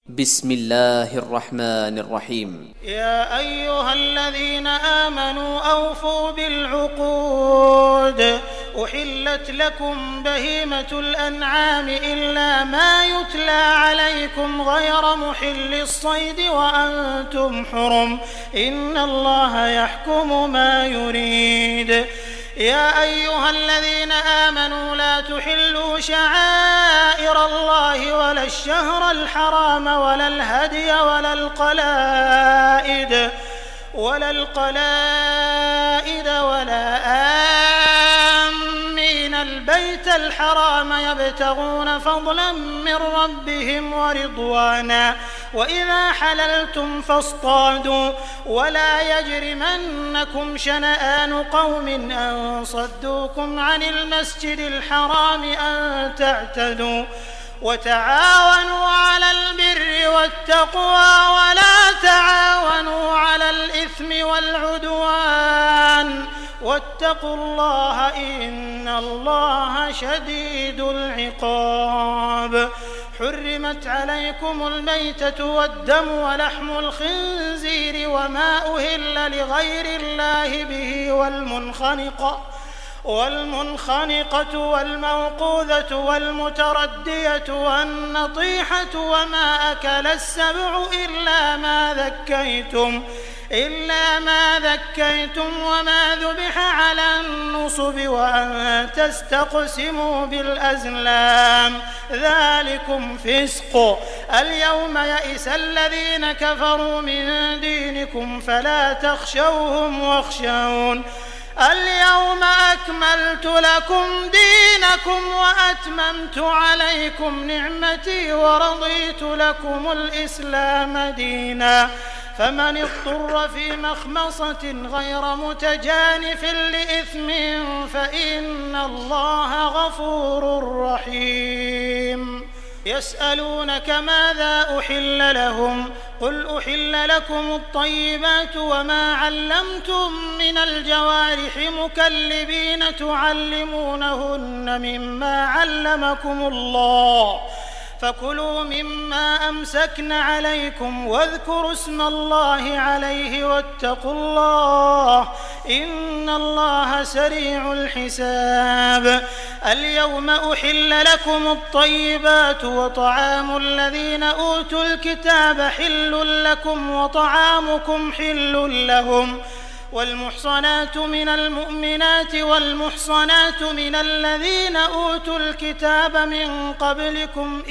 بسم الله الرحمن الرحيم. يا أيها الذين آمنوا أوفوا بالعقود أحلت لكم بهيمة الأنعام إلا ما يتلى عليكم غير محل الصيد وأنتم حرم إن الله يحكم ما يريد. يا أيها الذين آمنوا لا تحلوا شعائر الله ولا الشهر الحرام ولا الهدي ولا القلائد ولا آمين البيت الحرام يبتغون فضلا من ربهم ورضوانا وإذا حللتم فاصطادوا ولا يجرمنكم شنآن قوم أن صدوكم عن المسجد الحرام أن تعتدوا وتعاونوا على البر والتقوى ولا تعاونوا على الإثم والعدوان واتقوا الله إن الله شديد العقاب. حرمت عليكم الميتة والدم ولحم الخنزير وما أهل لغير الله به والمنخنقة والموقوذة والمتردية والنطيحة وما أكل السبع إلا ما ذكيتم وما ذبح على النصب وأن تستقسموا بالأزلام ذلكم فسق. اليوم يئس الذين كفروا من دينكم فلا تخشوهم واخشون. اليوم أكملت لكم دينكم وأتممت عليكم نعمتي ورضيت لكم الإسلام دينا فمن اضطر في مخمصة غير متجانف لإثم فإن الله غفور رحيم. يسألونك ماذا أحل لهم قل أحل لكم الطيبات وما علمتم من الجوارح مكلبين تعلمونهن مما علمكم الله فكلوا مما أمسكن عليكم واذكروا اسم الله عليه واتقوا الله إن الله سريع الحساب. اليوم أحل لكم الطيبات وطعام الذين أوتوا الكتاب حل لكم وطعامكم حل لهم والمحصنات من المؤمنات والمحصنات من الذين أوتوا الكتاب من قبلكم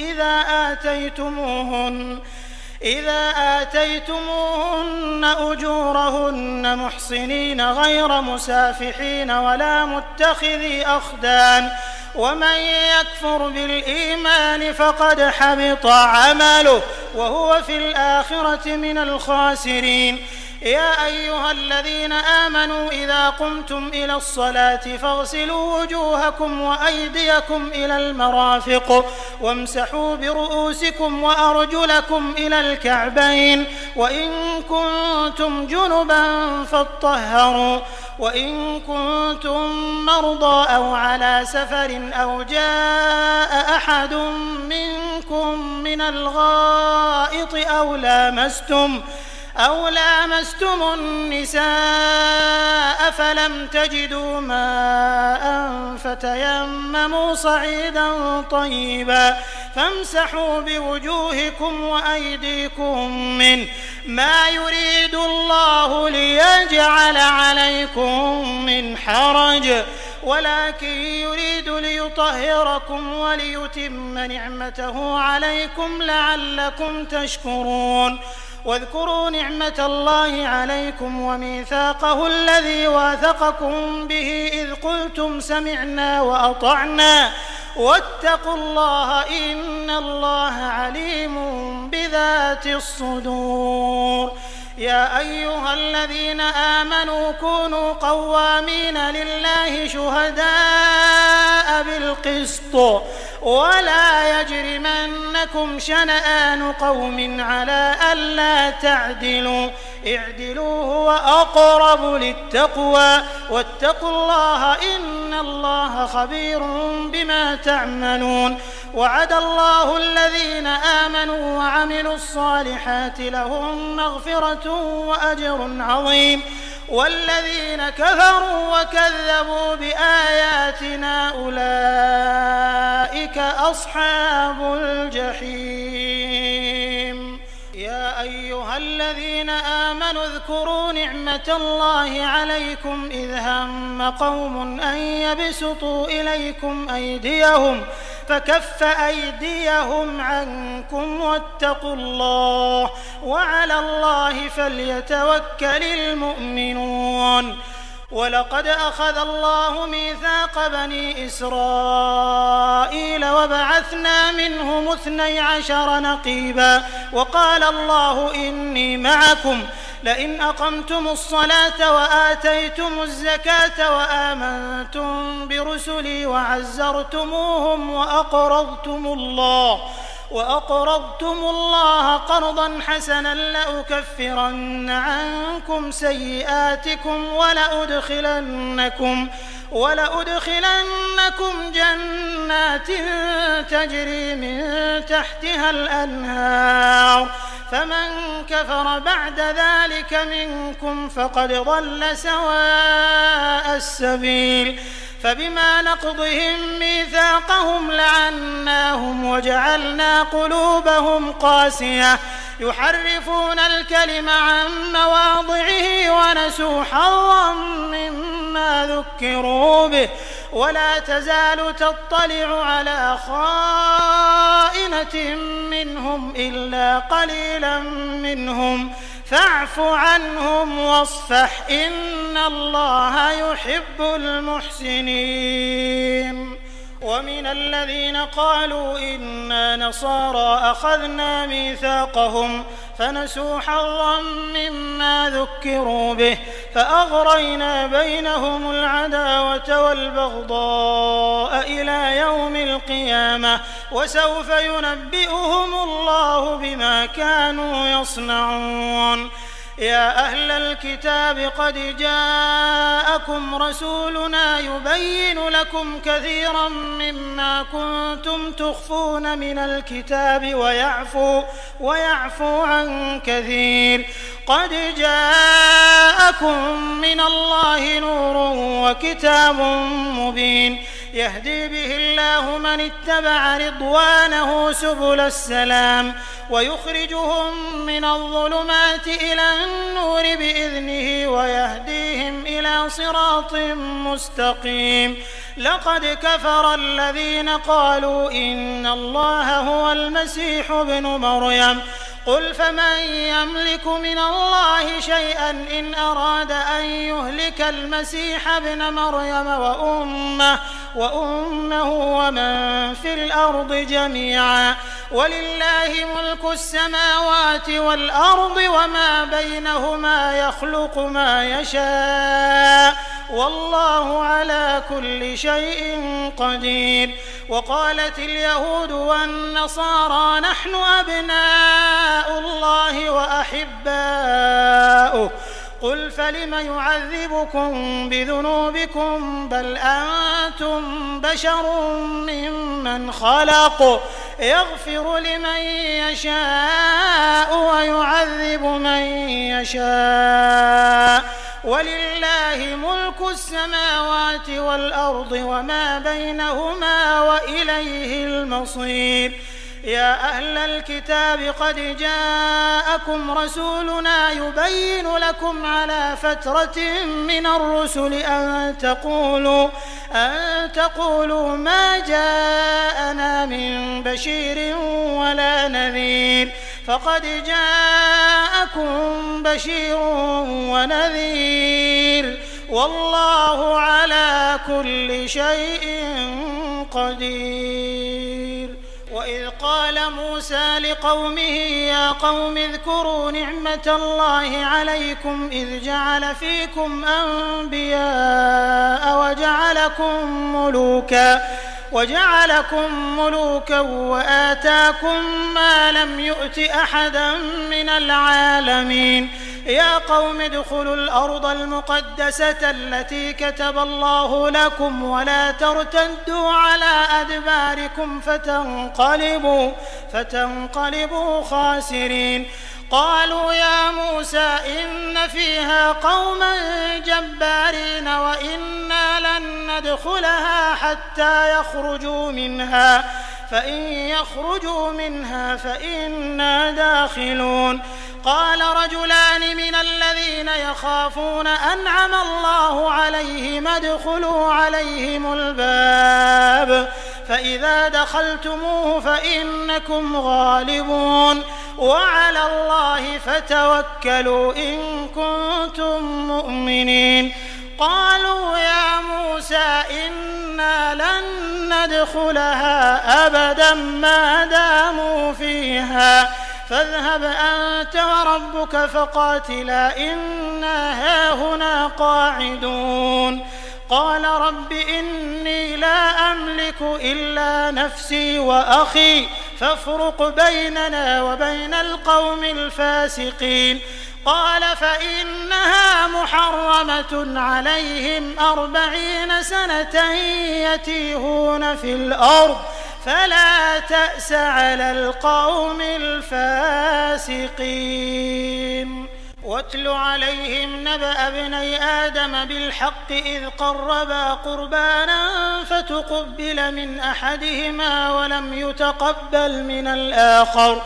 إذا آتيتموهن أجورهن محصنين غير مسافحين ولا متخذي أخدان ومن يكفر بالإيمان فقد حبط عمله وهو في الآخرة من الخاسرين. يا أيها الذين آمنوا إذا قمتم إلى الصلاة فاغسلوا وجوهكم وأيديكم إلى المرافق وامسحوا برؤوسكم وأرجلكم إلى الكعبين وإن كنتم جنبا فاطهروا وإن كنتم مرضى أو على سفر أو جاء أحد منكم من الغائط أو لامستم النساء فلم تجدوا ماء فتيمموا صعيدا طيبا فامسحوا بوجوهكم وأيديكم منه ما يريد الله ليجعل عليكم من حرج ولكن يريد ليطهركم وليتم نعمته عليكم لعلكم تشكرون. واذكروا نعمة الله عليكم وميثاقه الذي واثقكم به إذ قلتم سمعنا وأطعنا واتقوا الله إن الله عليم بذات الصدور. يا أيها الذين آمنوا كونوا قوامين لله شهداء بالقسط ولا يجرمنكم شنآن قوم على ألا تعدلوا اعدلوا هو أقرب للتقوى واتقوا الله إن الله خبير بما تعملون. وعد الله الذين آمنوا وعملوا الصالحات لهم مغفرة وأجر عظيم والذين كفروا وكذبوا بآياتنا أولئك أصحاب الجحيم. يا أيها الذين آمنوا اذكروا نعمة الله عليكم إذ هم قوم أن يبسطوا إليكم أيديهم فكف أيديهم عنكم واتقوا الله وعلى الله فليتوكل المؤمنون. ولقد أخذ الله ميثاق بني إسرائيل وبعثنا منهم 12 نقيبا وقال الله إني معكم لئن أقمتم الصلاة وآتيتم الزكاة وآمنتم برسلي وعزرتموهم وأقرضتم الله قرضا حسنا لأكفرن عنكم سيئاتكم ولأدخلنكم جنات تجري من تحتها الأنهار فمن كفر بعد ذلك منكم فقد ضل سواء السبيل. فبما نقضهم ميثاقهم لعناهم وجعلنا قلوبهم قاسية يحرفون الكلم عن مواضعه ونسوا حظا مما ذكروا به ولا تزال تطلع على خائنة منهم إلا قليلا منهم فاعف عنهم واصفح إن الله يحب المحسنين. ومن الذين قالوا إنا نصارى أخذنا ميثاقهم فنسوا حظا مما ذكروا به فأغرينا بينهم العداوة والبغضاء إلى يوم القيامة وسوف ينبئهم الله بما كانوا يصنعون. يا أهل الكتاب قد جاءكم رسولنا يبين لكم كثيرا مما كنتم تخفون من الكتاب ويعفو عن كثير. قد جاءكم من الله نور وكتاب مبين يهدي به الله من اتبع رضوانه سبل السلام ويخرجهم من الظلمات إلى النور بإذنه ويهديهم إلى صراط مستقيم. لقد كفر الذين قالوا إن الله هو المسيح ابن مريم قل فمن يملك من الله شيئا إن أراد أن يهلك المسيح ابن مريم وأمه ومن في الأرض جميعا ولله ملك السماوات والأرض وما بينهما يخلق ما يشاء والله على كل شيء قدير. وقالت اليهود والنصارى نحن أبناء الله وأحباؤه قل فلم يعذبكم بذنوبكم بل أنتم بشر ممن خلق يغفر لمن يشاء ويعذب من يشاء ولله ملك السماوات والأرض وما بينهما وإليه المصير. يا أهل الكتاب قد جاءكم رسولنا يبين لكم على فترة من الرسل أن تقولوا ما جاءنا من بشير ولا نذير فقد جاءكم بشير ونذير والله على كل شيء قدير. وإذ قال موسى لقومه يا قوم اذكروا نعمة الله عليكم إذ جعل فيكم أنبياء وجعلكم ملوكا وآتاكم ما لم يؤت أحدا من العالمين يا قوم ادخلوا الأرض المقدسة التي كتب الله لكم ولا ترتدوا على أدباركم فتنقلبوا خاسرين. قالوا يا موسى إن فيها قوما جبارين وإنا لن ندخلها حتى يخرجوا منها فإن يخرجوا منها فإنا داخلون. قال رجلان من الذين يخافون أنعم الله عليهم ادخلوا عليهم الباب فإذا دخلتموه فإنكم غالبون وعلى الله فتوكلوا إن كنتم مؤمنين. قالوا يا موسى إنا لن ندخلها أبدا ما داموا فيها فاذهب أنت وربك فقاتلا إنا هاهنا قاعدون. قال رب إني لا أملك إلا نفسي وأخي فافرق بيننا وبين القوم الفاسقين. قال فإنها محرمة عليهم 40 سنة يتيهون في الأرض فلا تأس على القوم الفاسقين. واتل عليهم نبأ ابني آدم بالحق إذ قربا قربانا فتقبل من أحدهما ولم يتقبل من الآخر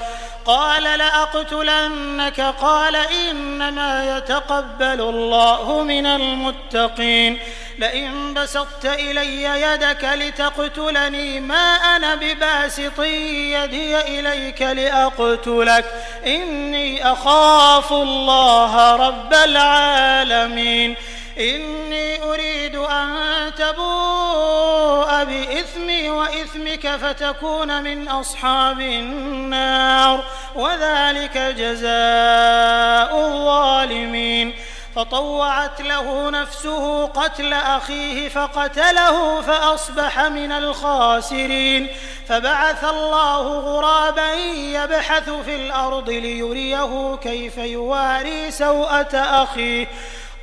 قال لأقتلنك قال إنما يتقبل الله من المتقين. لئن بسطت إلي يدك لتقتلني ما أنا بباسط يدي إليك لأقتلك إني أخاف الله رب العالمين. إني أريد أن تبوء بإثمي وإثمك فتكون من أصحاب النار وذلك جزاء الظالمين. فطوعت له نفسه قتل أخيه فقتله فأصبح من الخاسرين. فبعث الله غرابا يبحث في الأرض ليريه كيف يواري سوءة أخيه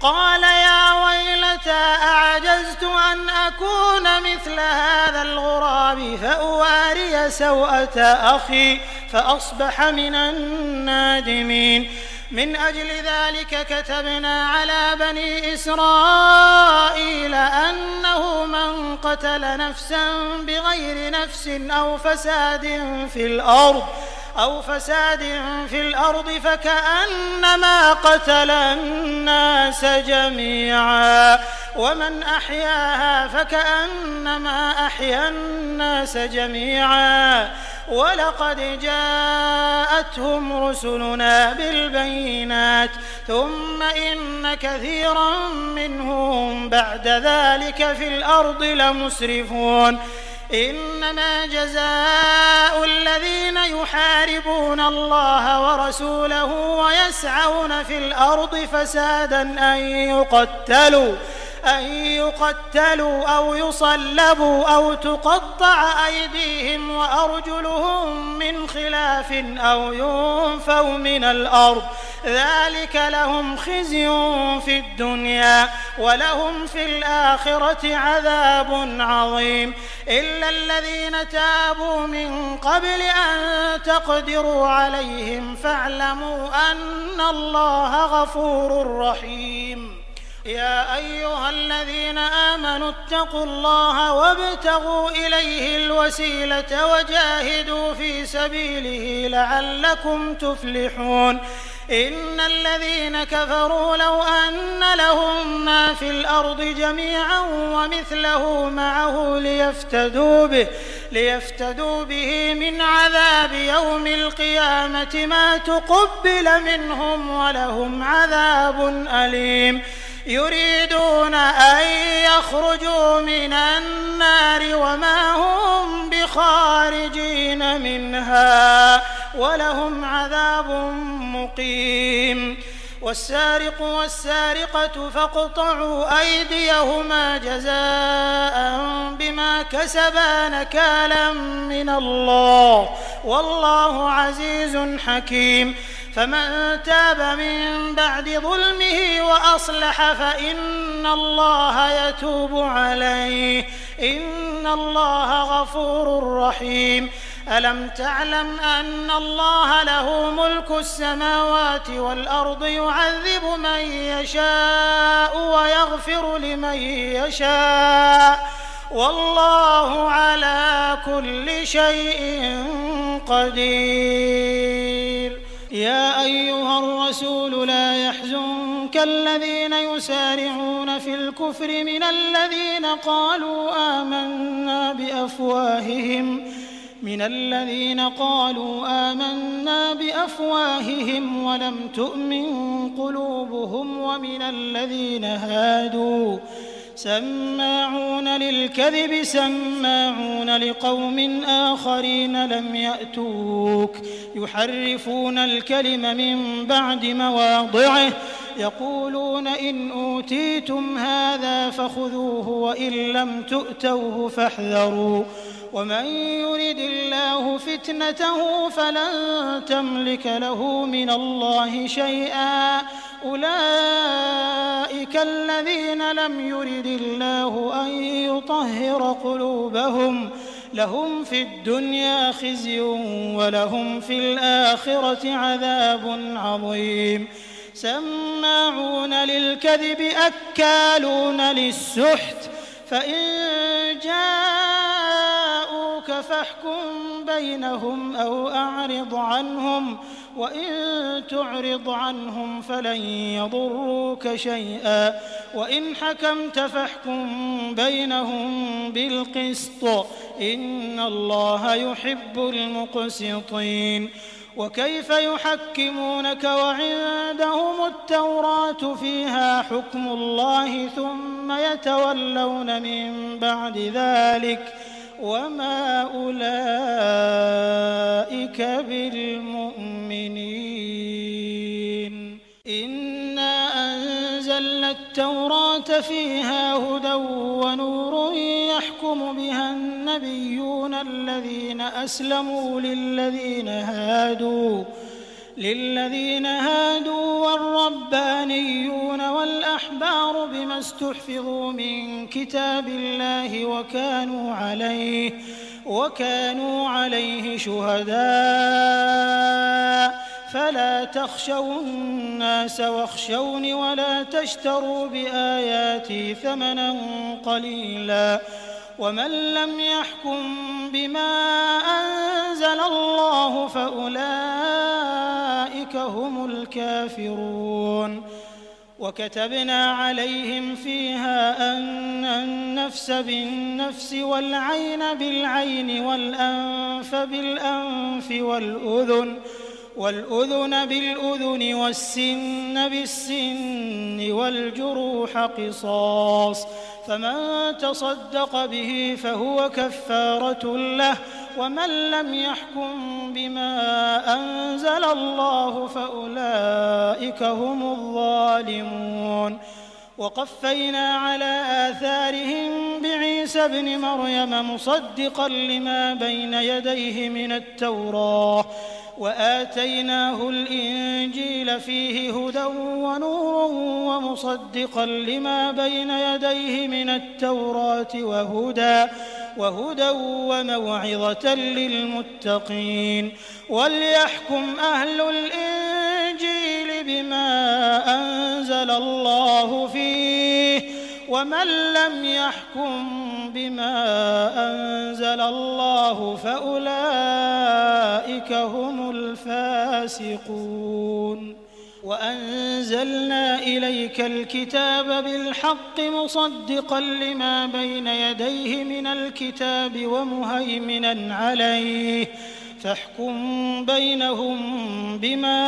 قال يا ويلتى أعجزت أن أكون مثل هذا الغراب فأواري سوءة أخي فأصبح من النادمين. من أجل ذلك كتبنا على بني إسرائيل أنه من قتل نفسا بغير نفس أو فساد في الأرض فكأنما قتل الناس جميعا ومن أحياها فكأنما أحيا الناس جميعا. ولقد جاءتهم رسلنا بالبينات ثم إن كثيرا منهم بعد ذلك في الأرض لمسرفون. إنما جزاء الذين يحاربون الله ورسوله ويسعون في الأرض فسادا أن يقتلوا أو يصلبوا أو تقطع أيديهم وأرجلهم من خلاف أو ينفوا من الأرض ذلك لهم خزي في الدنيا ولهم في الآخرة عذاب عظيم. إلا الذين تابوا من قبل أن تقدروا عليهم فاعلموا أن الله غفور رحيم. يا أيها الذين آمنوا اتقوا الله وابتغوا إليه الوسيلة وجاهدوا في سبيله لعلكم تفلحون. إن الذين كفروا لو أن لهم ما في الأرض جميعا ومثله معه ليفتدوا به من عذاب يوم القيامة ما تقبل منهم ولهم عذاب أليم. يريدون أن يخرجوا من النار وما هم بخارجين منها ولهم عذاب مقيم. والسارق والسارقة فاقطعوا أيديهما جزاء بما كسبا نكالا من الله والله عزيز حكيم. فمن تاب من بعد ظلمه وأصلح فإن الله يتوب عليه إن الله غفور رحيم. ألم تعلم أن الله له ملك السماوات والأرض يعذب من يشاء ويغفر لمن يشاء والله على كل شيء قدير. يا أيها الرسول لا يحزنك الذين يسارعون في الكفر من الذين قالوا آمنا بأفواههم ولم تؤمن قلوبهم ومن الذين هادوا سماعون للكذب سماعون لقوم آخرين لم يأتوك يحرفون الكلم من بعد مواضعه يقولون إن أوتيتم هذا فخذوه وإن لم تؤتوه فاحذروا ومن يرد الله فتنته فلن تملك له من الله شيئا أولئك الذين لم يرد الله أن يطهر قلوبهم لهم في الدنيا خزي ولهم في الآخرة عذاب عظيم. سماعون للكذب أكالون للسحت فإن جاءوك فاحكم بينهم أو أعرض عنهم وإن تعرض عنهم فلن يضروك شيئا وإن حكمت فاحكم بينهم بالقسط إن الله يحب المقسطين. وكيف يحكمونك وعندهم التوراة فيها حكم الله ثم يتولون من بعد ذلك وما أولئك بالمؤمنين. إنا أنزلنا التوراة فيها هدى ونور يحكم بها النبيون الذين أسلموا للذين هادوا والربانيون والأحبار بما استحفظوا من كتاب الله وكانوا عليه شهداء فلا تخشوا الناس واخشوني ولا تشتروا بآياتي ثمنا قليلا ومن لم يحكم بما أنزل الله فأولئك هم الكافرون. وكتبنا عليهم فيها أن النفس بالنفس والعين بالعين والأنف بالأنف والأذن بالأذن والسن بالسن والجروح قصاص فمن تصدق به فهو كفارة له ومن لم يحكم بما أنزل الله فأولئك هم الظالمون. وقفينا على آثارهم بعيسى ابن مريم مصدقا لما بين يديه من التوراة وآتيناه الإنجيل فيه هدى ونور ومصدقا لما بين يديه من التوراة وهدى وموعظة للمتقين. وليحكم أهل الإنجيل بما أنزل الله فيه ومن لم يحكم بما أنزل الله فأولئك هم الفاسقون. وأنزلنا إليك الكتاب بالحق مصدقا لما بين يديه من الكتاب ومهيمنا عليه فاحكم بينهم بما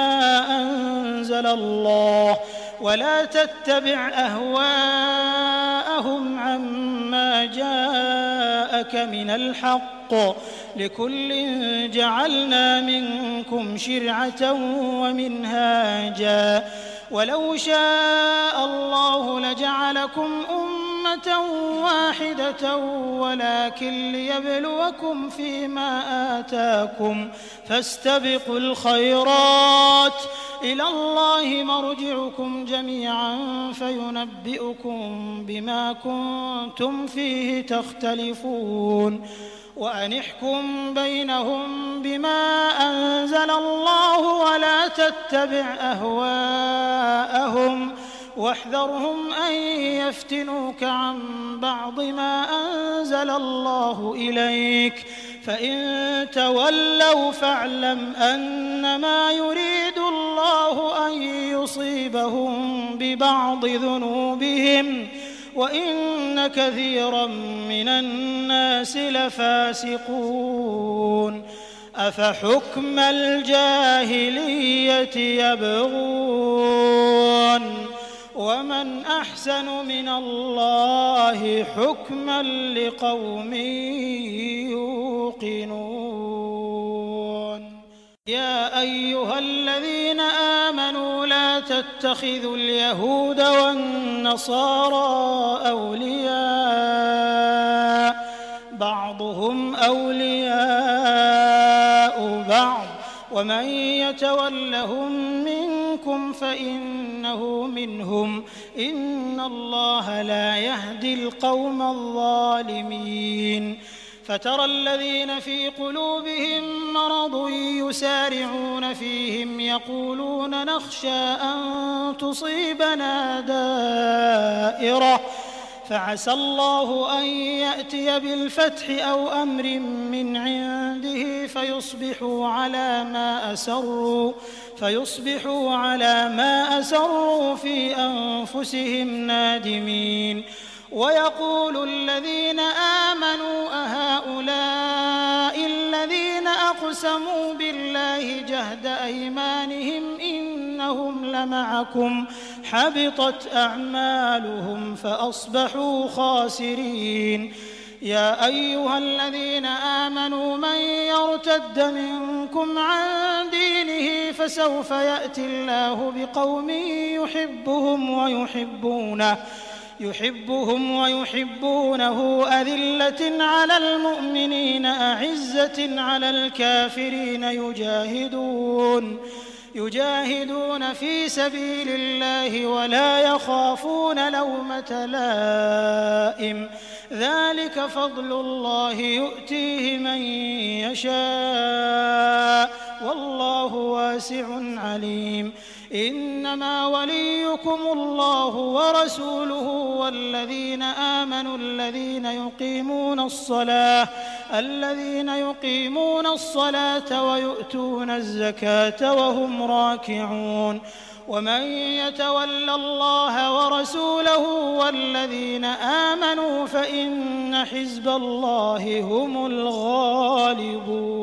أنزل الله ولا تتبع أهواءهم عما جاءك من الحق لكل جعلنا منكم شرعة ومنهاجا ولو شاء الله لجعلكم أمة أمة واحدة ولكن ليبلوكم فيما آتاكم فاستبقوا الخيرات إلى الله مرجعكم جميعا فينبئكم بما كنتم فيه تختلفون وأن احكم بينهم بما أنزل الله ولا تتبع أهواءهم واحذرهم أن يفتنوك عن بعض ما أنزل الله إليك فإن تولوا فاعلم أنما يريد الله أن يصيبهم ببعض ذنوبهم وإن كثيرا من الناس لفاسقون أفحكم الجاهلية يبغون ومن أحسن من الله حكما لقوم يوقنون يا أيها الذين آمنوا لا تتخذوا اليهود والنصارى أولياء بعضهم أولياء بعض ومن يتولهم منكم فإنه منهم إن الله لا يهدي القوم الظالمين فترى الذين في قلوبهم مرض يسارعون فيهم يقولون نخشى أن تصيبنا دائرة فعسى الله أن يأتي بالفتح أو أمر من عنده فيصبحوا على ما أسروا في أنفسهم نادمين ويقول الذين آمنوا أهؤلاء الذين أقسموا بالله جهد أيمانهم إنهم لمعكم حبطت أعمالهم فأصبحوا خاسرين يا أيها الذين آمنوا من يرتد منكم عن دينه فسوف يأتي الله بقوم يحبهم ويحبونه أذلة على المؤمنين أعزة على الكافرين يجاهدون في سبيل الله ولا يخافون لومة لائم ذلك فضل الله يؤتيه من يشاء والله واسع عليم إنما وليكم الله ورسوله والذين آمنوا الذين يقيمون الصلاة ويؤتون الزكاة وهم راكعون ومن يتول الله ورسوله والذين آمنوا فإن حزب الله هم الغالبون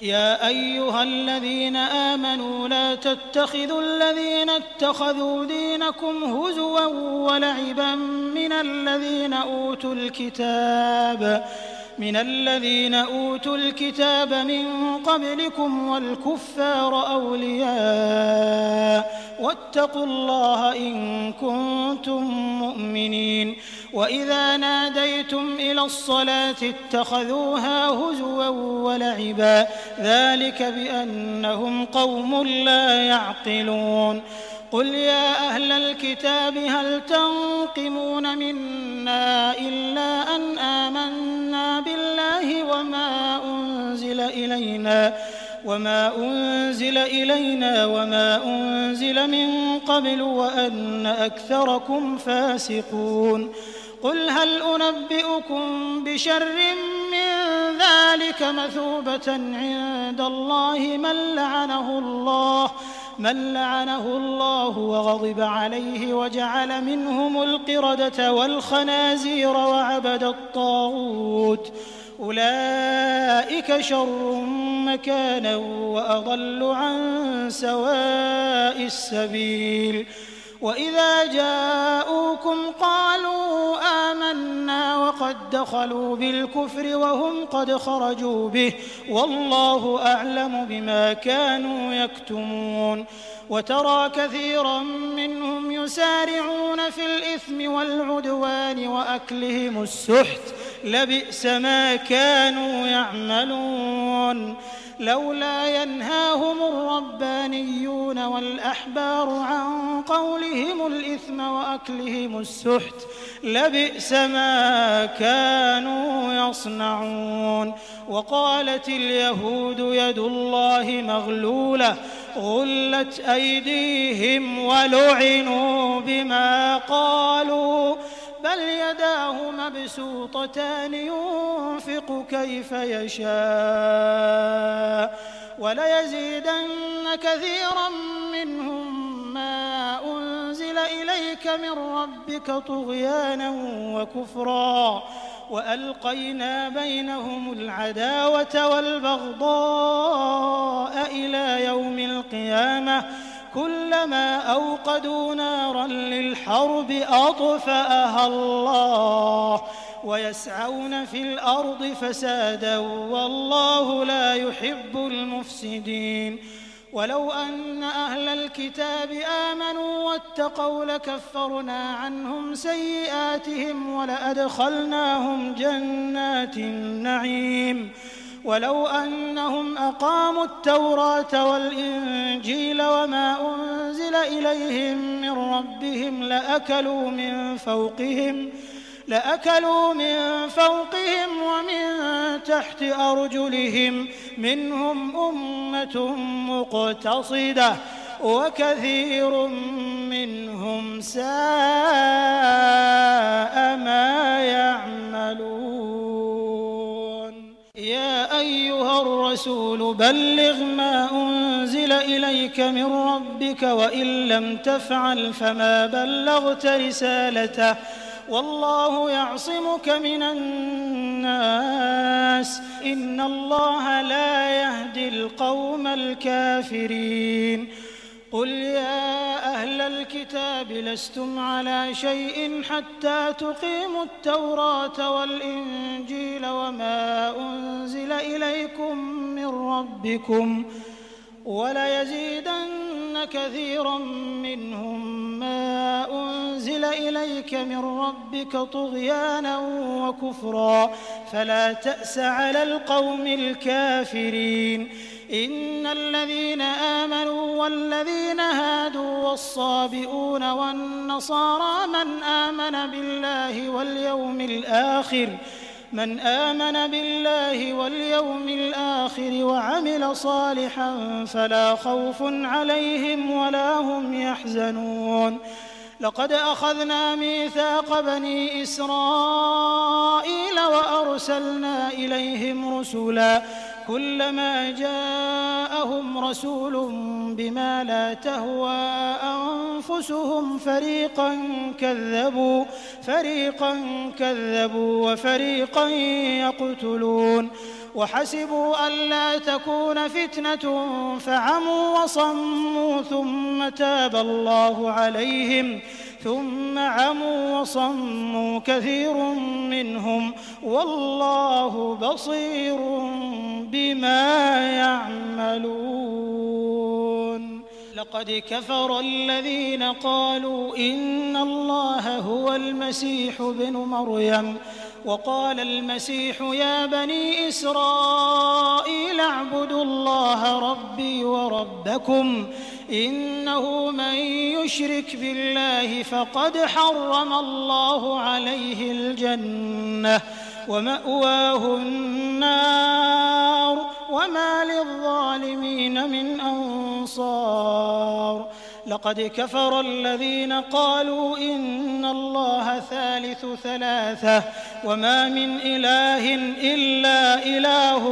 يا أيها الذين آمنوا لا تتخذوا الذين اتخذوا دينكم هزوا ولعبا من الذين أوتوا الكتاب من قبلكم والكفار أولياء واتقوا الله إن كنتم مؤمنين وإذا ناديتم إلى الصلاة اتخذوها هزوا ولعبا ذلك بأنهم قوم لا يعقلون قل يا أهل الكتاب هل تنقمون منا إلا أن آمنا بالله وما أنزل إلينا وما أنزل من قبل وأن أكثركم فاسقون قل هل أنبئكم بشر من ذلك مثوبة عند الله من لعنه الله وغضب عليه وجعل منهم القردة والخنازير وعبد الطاغوت أولئك شر مكانا وأضل عن سواء السبيل وإذا جاءوكم قالوا آمنا وقد دخلوا بالكفر وهم قد خرجوا به والله أعلم بما كانوا يكتمون وترى كثيرا منهم يسارعون في الإثم والعدوان وأكلهم السحت لبئس ما كانوا يعملون لولا ينهاهم الربانيون والأحبار عن قولهم الإثم وأكلهم السحت لبئس ما كانوا يصنعون وقالت اليهود يد الله مغلولة غلت أيديهم ولعنوا بما قالوا بل يداه مبسوطتان ينفق كيف يشاء وليزيدن كثيرا منهم ما أنزل إليك من ربك طغيانا وكفرا وألقينا بينهم العداوة والبغضاء إلى يوم القيامة كلما أوقدوا نارا للحرب أطفأها الله ويسعون في الأرض فسادا والله لا يحب المفسدين ولو أن أهل الكتاب آمنوا واتقوا لكفرنا عنهم سيئاتهم ولأدخلناهم جنات النعيم ولو أنهم أقاموا التوراة والإنجيل وما أنزل إليهم من ربهم لأكلوا من فوقهم ومن تحت أرجلهم منهم أمة مقتصدة وكثير منهم ساء ما يعملون يا أيها الرسول بلغ ما أنزل إليك من ربك وإن لم تفعل فما بلغت رسالته والله يعصمك من الناس إن الله لا يهدي القوم الكافرين قل يا أهل الكتاب لستم على شيء حتى تقيموا التوراة والإنجيل وما أنزل إليكم من ربكم وليزيدن كثيرا منهم ما أنزل إليك من ربك طغيانا وكفرا فلا تأس على القوم الكافرين إن الذين آمنوا والذين هادوا والصابئون والنصارى من آمن بالله واليوم الآخر وعمل صالحا فلا خوف عليهم ولا هم يحزنون لقد أخذنا ميثاق بني إسرائيل وأرسلنا إليهم رسلا كلما جاءهم رسول بما لا تهوى أنفسهم فريقا كذبوا وفريقا يقتلون وحسبوا ألا تكون فتنة فعموا وصموا ثم تاب الله عليهم ثم عموا وصموا كثير منهم والله بصير بما يعملون لقد كفر الذين قالوا إن الله هو المسيح ابن مريم وقال المسيح يا بني إسرائيل اعبدوا الله ربي وربكم إنه من يشرك بالله فقد حرم الله عليه الجنة ومأواه النار وما للظالمين من أنصار لقد كفر الذين قالوا إن الله ثالث ثلاثة وما من إله إلا إله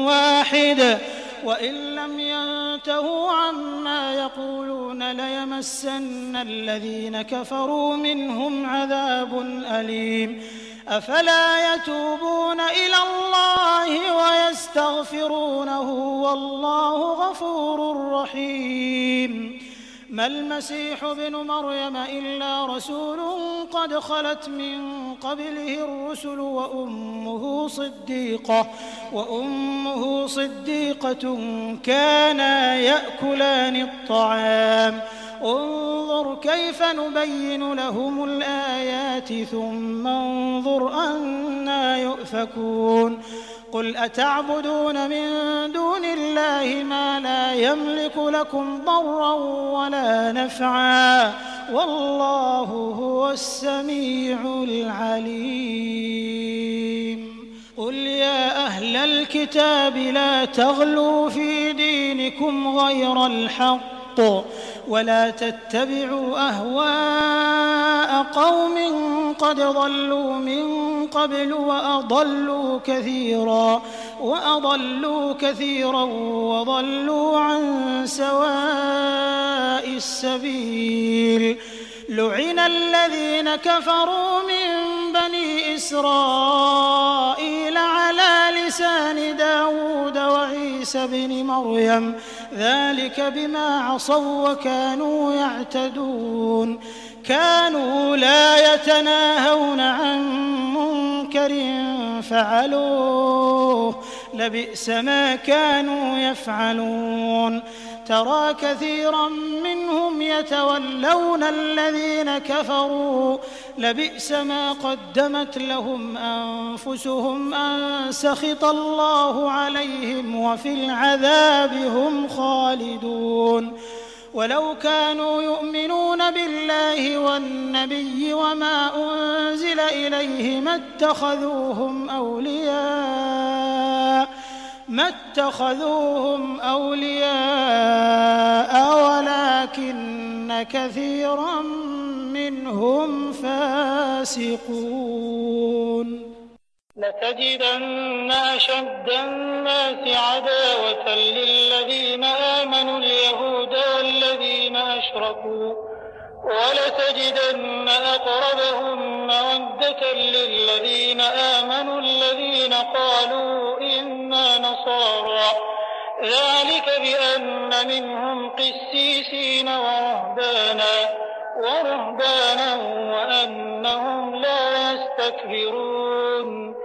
واحد وإن لم ينتهوا عما يقولون ليمسن الذين كفروا منهم عذاب أليم أفلا يتوبون إلى الله ويستغفرونه والله غفور رحيم ما المسيح ابن مريم إلا رسول قد خلت من قبله الرسل وأمه صديقة كانا يأكلان الطعام انظر كيف نبين لهم الآيات ثم انظر أنى يؤفكون قل أتعبدون من دون الله ما لا يملك لكم ضرا ولا نفعا والله هو السميع العليم قل يا أهل الكتاب لا تغلوا في دينكم غير الحق ولا تتبعوا أهواء قوم قد ضلوا من قبل وأضلوا كثيرا وضلوا عن سواء السبيل لعن الذين كفروا من بني إسرائيل على لسان داود وعيسى بن مريم ذلك بما عصوا وكانوا يعتدون كانوا لا يتناهون عن منكر فعلوه لبئس ما كانوا يفعلون ترى كثيرا منهم يتولون الذين كفروا لبئس ما قدمت لهم أنفسهم أن سخط الله عليهم وفي العذاب هم خالدون ولو كانوا يؤمنون بالله والنبي وما أنزل إليه ما اتخذوهم أولياء ولكن كثيرا منهم فاسقون لتجدن أشد الناس عداوة للذين آمنوا اليهود والذين أشركوا ولتجدن أقربهم مودة للذين آمنوا الذين قالوا إنا نصارى ذلك بأن منهم قسيسين ورهبانا وأنهم لا يستكبرون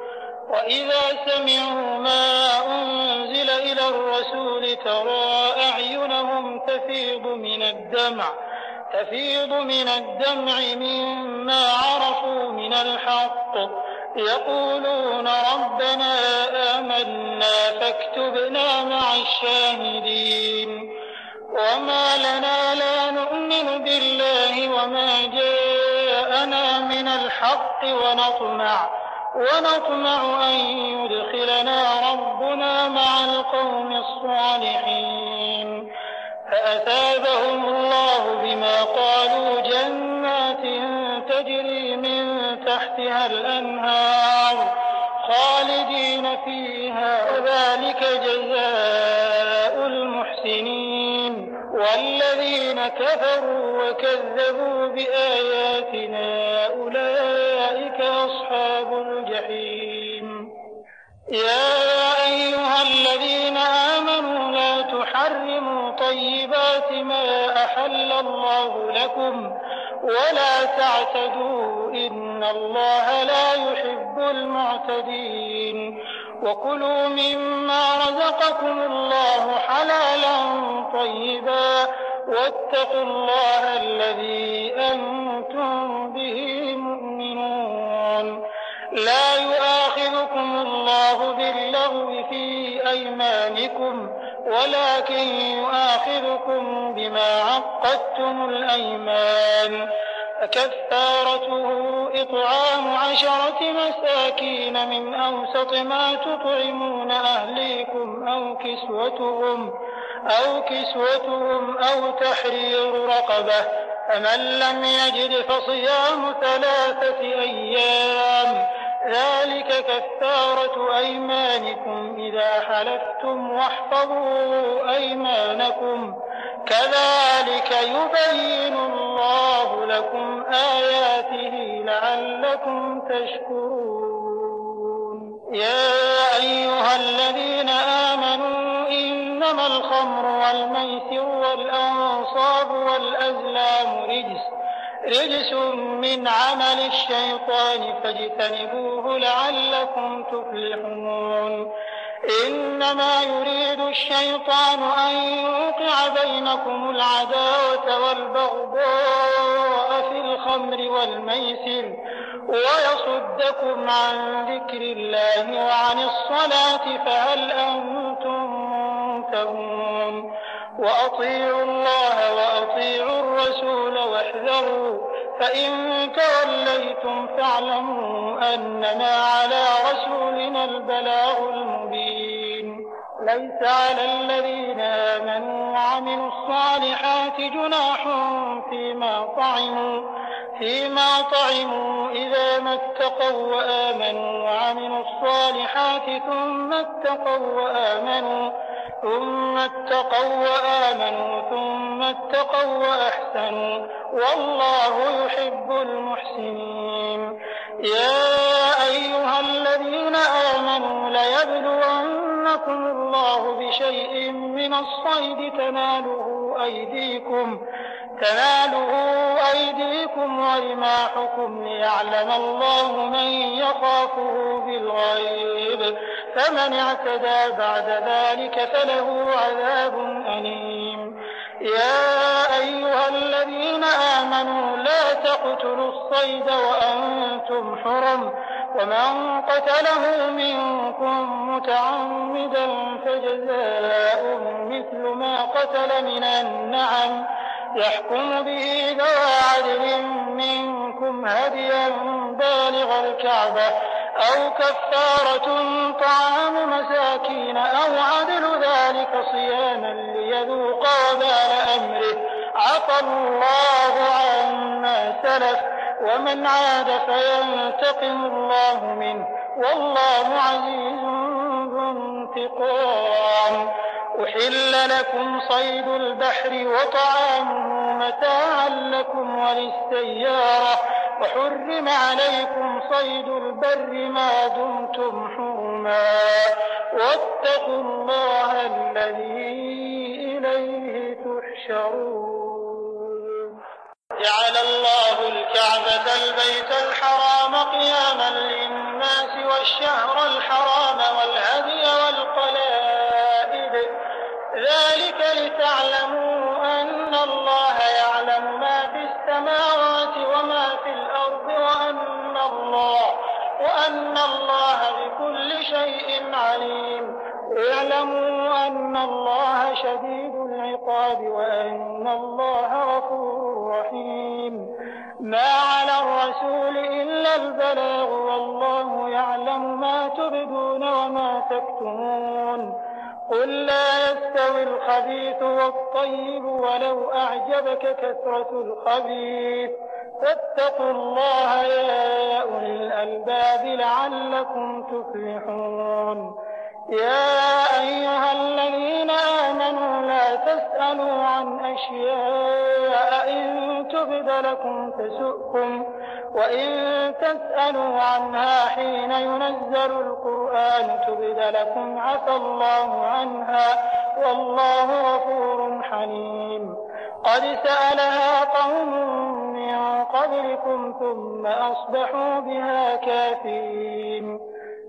وإذا سمعوا ما أنزل إلى الرسول ترى أعينهم تفيض من الدمع مما عرفوا من الحق يقولون ربنا آمنا فاكتبنا مع الشاهدين وما لنا لا نؤمن بالله وما جاءنا من الحق ونطمع أن يدخلنا ربنا مع القوم الصالحين فأثابهم الله بما قالوا جنات تجري من تحتها الأنهار خالدين فيها وذلك جزاء المحسنين والذين كفروا وكذبوا بآياتنا أولئك أصحاب الجحيم يا أيها الذين آمنوا لا تحرموا طيبات ما أحل الله لكم ولا تعتدوا إن الله لا يحب المعتدين وكلوا مما رزقكم الله حلالا طيبا واتقوا الله الذي أنتم به مؤمنون لا يؤاخذكم الله باللغو في أيمانكم ولكن يؤاخذكم بما عقدتم الأيمان فكفارته إطعام 10 مساكين من أوسط ما تطعمون أهليكم أو كسوتهم أو تحرير رقبة فمن لم يجد فصيام 3 أيام ذلك كفارة أيمانكم إذا حلفتم واحفظوا أيمانكم كذلك يبين الله لكم آياته لعلكم تشكرون يا أيها الذين آمنوا إنما الخمر الخمر والميسر والأنصاب والأزلام رجس من عمل الشيطان فاجتنبوه لعلكم تفلحون إنما يريد الشيطان أن يوقع بينكم العداوة والبغضاء في الخمر والميسر ويصدكم عن ذكر الله وعن الصلاة فهل أنتم منتهون وأطيعوا الله وأطيعوا الرسول واحذروا فإن توليتم فاعلموا أنما على رسولنا البلاغ المبين ليس على الذين آمنوا وعملوا الصالحات جناح فيما طعموا إذا ما اتقوا وآمنوا وعملوا الصالحات ثم اتقوا وأحسنوا والله يحب المحسنين يا أيها الذين آمنوا ليبلونكم الله بشيء من الصيد تناله أيديكم ورماحكم ليعلم الله من يخافه بالغيب فمن اعتدى بعد ذلك فله عذاب أليم يا أيها الذين آمنوا لا تقتلوا الصيد وأنتم حرم ومن قتله منكم متعمدا فجزاء مثل ما قتل من النعم يحكم به ذوى عدل منكم هديا بالغ الكعبة أو كفارة طعام مساكين أو عدل ذلك صياما ليذوق وبال أمره عفى الله عما سلف ومن عاد فينتقم الله منه والله عزيز ذو انتقام أحل لكم صيد البحر وطعامه متاعا لكم وللسيارة وحرم عليكم صيد البر ما دمتم حرما واتقوا الله الذي إليه تحشرون جعل الله الكعبة البيت الحرام قياما للناس والشهر الحرام والهدي والقلائد ذلك لتعلموا أن الله يعلم ما في السماوات وما في الأرض وأن الله بكل شيء عليم اعلموا أن الله شديد العقاب وأن الله غفور رحيم ما على الرسول إلا البلاغ والله يعلم ما تبدون وما تكتمون قل لا يستوي الخبيث والطيب ولو أعجبك كثرة الخبيث فاتقوا الله يا أولي الألباب لعلكم تفلحون يا أيها الذين آمنوا لا تسألوا عن أشياء إن تبد لكم تسؤكم وإن تسألوا عنها حين ينزل القرآن تبد لكم عفى الله عنها والله غفور حليم قد سألها قوم من قبلكم ثم أصبحوا بها كافرين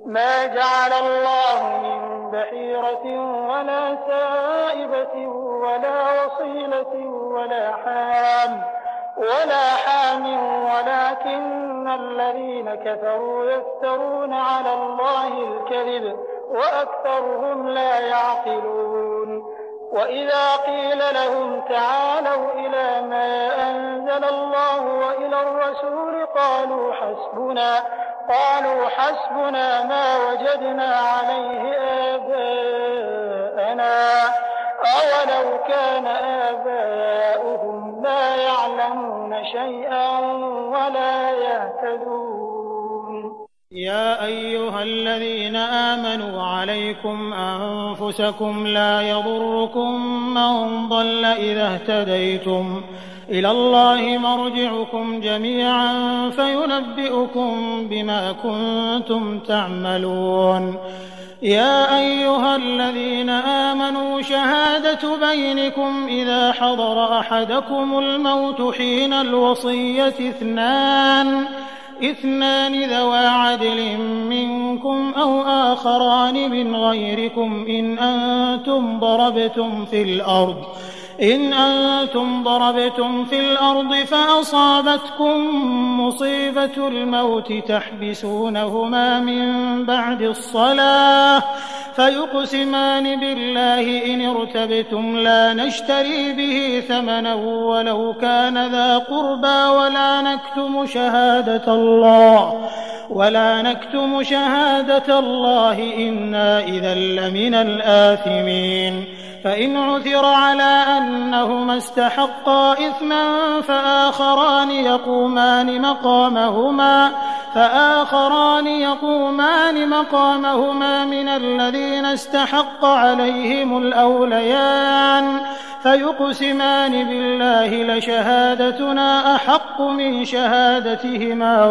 ما جعل الله من بحيرة ولا سائبة ولا وصيلة ولا حام ولكن الذين كفروا يفترون على الله الكذب وأكثرهم لا يعقلون وإذا قيل لهم تعالوا إلى ما أنزل الله وإلى الرسول قالوا حسبنا ما وجدنا عليه آباءنا أولو كان آباؤهم لا يعلمون شيئا ولا يهتدون يا أيها الذين آمنوا عليكم أنفسكم لا يضركم من ضل إلى الله مرجعكم جميعا فينبئكم بما كنتم تعملون. يا أيها الذين آمنوا شهادة بينكم إذا حضر أحدكم الموت حين الوصية اثنان ذوى عدل منكم أو آخران من غيركم إن أنتم ضربتم في الأرض فأصابتكم مصيبة الموت تحبسونهما من بعد الصلاة فيقسمان بالله إن ارتبتم لا نشتري به ثمنا ولو كان ذا قربى ولا نكتم شهادة الله إنا إذا لمن الآثمين. فإن عثر على أنهما استحقا إثما فآخران يقومان مقامهما من الذين استحق عليهم الأوليان فيقسمان بالله لشهادتنا أحق من شهادتهما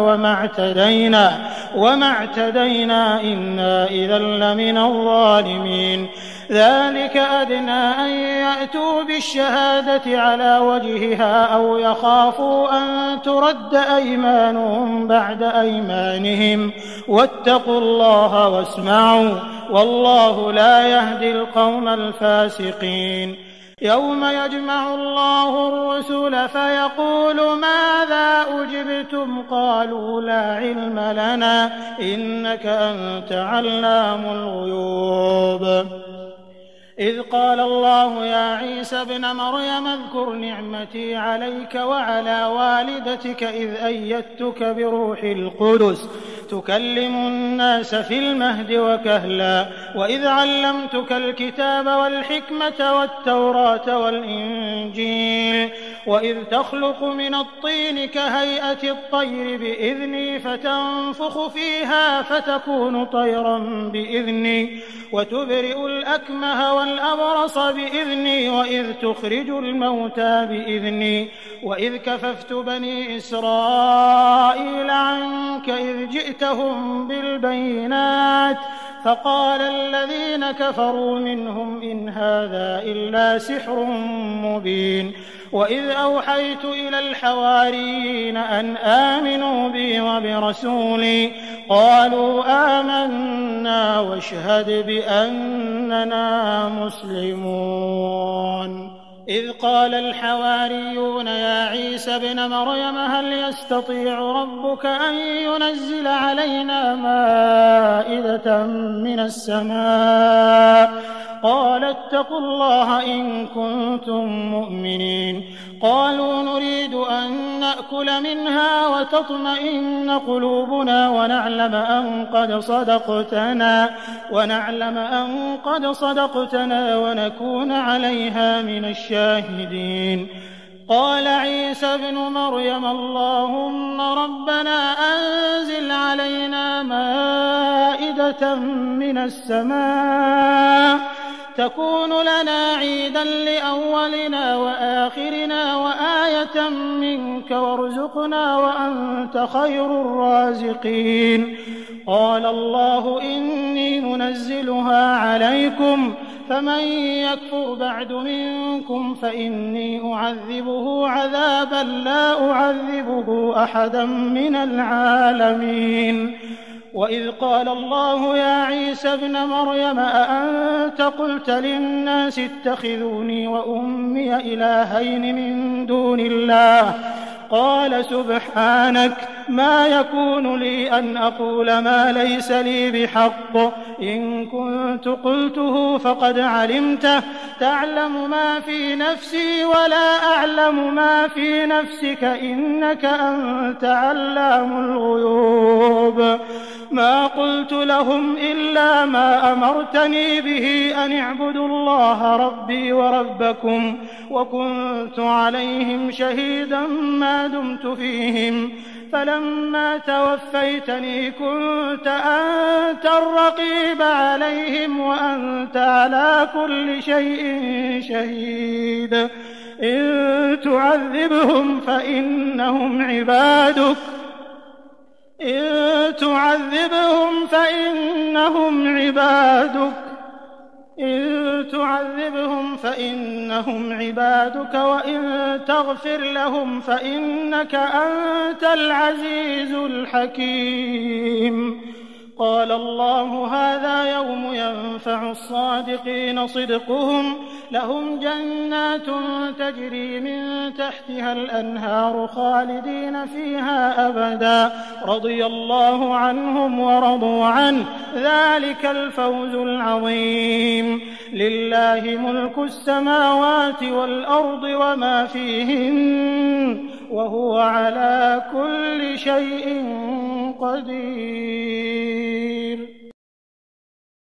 وما اعتدينا إنا إذا لمن الظالمين. ذلك أدنى أن يأتوا بالشهادة على وجهها أو يخافوا أن ترد أيمانهم بعد أيمانهم واتقوا الله واسمعوا والله لا يهدي القوم الفاسقين. يوم يجمع الله الرسل فيقول ماذا أجبتم قالوا لا علم لنا إنك أنت علام الغيوب. إذ قال الله يا عيسى ابن مريم اذكر نعمتي عليك وعلى والدتك إذ أيدتك بروح القدس تكلم الناس في المهد وكهلا وإذ علمتك الكتاب والحكمة والتوراة والإنجيل وإذ تخلق من الطين كهيئة الطير بإذني فتنفخ فيها فتكون طيرا بإذني وتبرئ الأكمه والأبرص بإذني وإذ تخرج الموتى بإذني وإذ كففت بني إسرائيل عنك إذ جئتهم بالبينات فقال الذين كفروا منهم إن هذا إلا سحر مبين. وإذ أوحيت إلى الحواريين أن آمنوا بي وبرسولي قالوا آمنا واشهد بأننا مسلمون. إذ قال الحواريون يا عيسى ابن مريم هل يستطيع ربك أن ينزل علينا مائدة من السماء قال اتقوا الله إن كنتم مؤمنين. قالوا نريد أن نأكل منها وتطمئن قلوبنا ونعلم أن قد صدقتنا ونكون عليها من الشاهدين. قال عيسى ابن مريم اللهم ربنا أنزل علينا مائدة من السماء تكون لنا عيدا لأولنا وآخرنا وآية منك وارزقنا وأنت خير الرازقين. قال الله إني منزلها عليكم فمن يكفر بعد منكم فإني أعذبه عذابا لا أعذبه أحدا من العالمين. وإذ قال الله يا عيسى ابن مريم أأنت قلت للناس اتخذوني وأمي إلهين من دون الله قال سبحانك ما يكون لي أن أقول ما ليس لي بحق إن كنت قلته فقد علمته تعلم ما في نفسي ولا أعلم ما في نفسك إنك أنت علام الغيوب. ما قلت لهم إلا ما أمرتني به أن اعبدوا الله ربي وربكم وكنت عليهم شهيدا ما دمت فيهم فلما توفيتني كنت أنت الرقيب عليهم وأنت على كل شيء شهيد. إن تعذبهم فإنهم عبادك وإن تغفر لهم فإنك أنت العزيز الحكيم. قال الله هذا يوم ينفع الصادقين صدقهم لهم جنات تجري من تحتها الأنهار خالدين فيها أبدا رضي الله عنهم ورضوا عنه ذلك الفوز العظيم. لله ملك السماوات والأرض وما فيهن وهو على كل شيء قدير.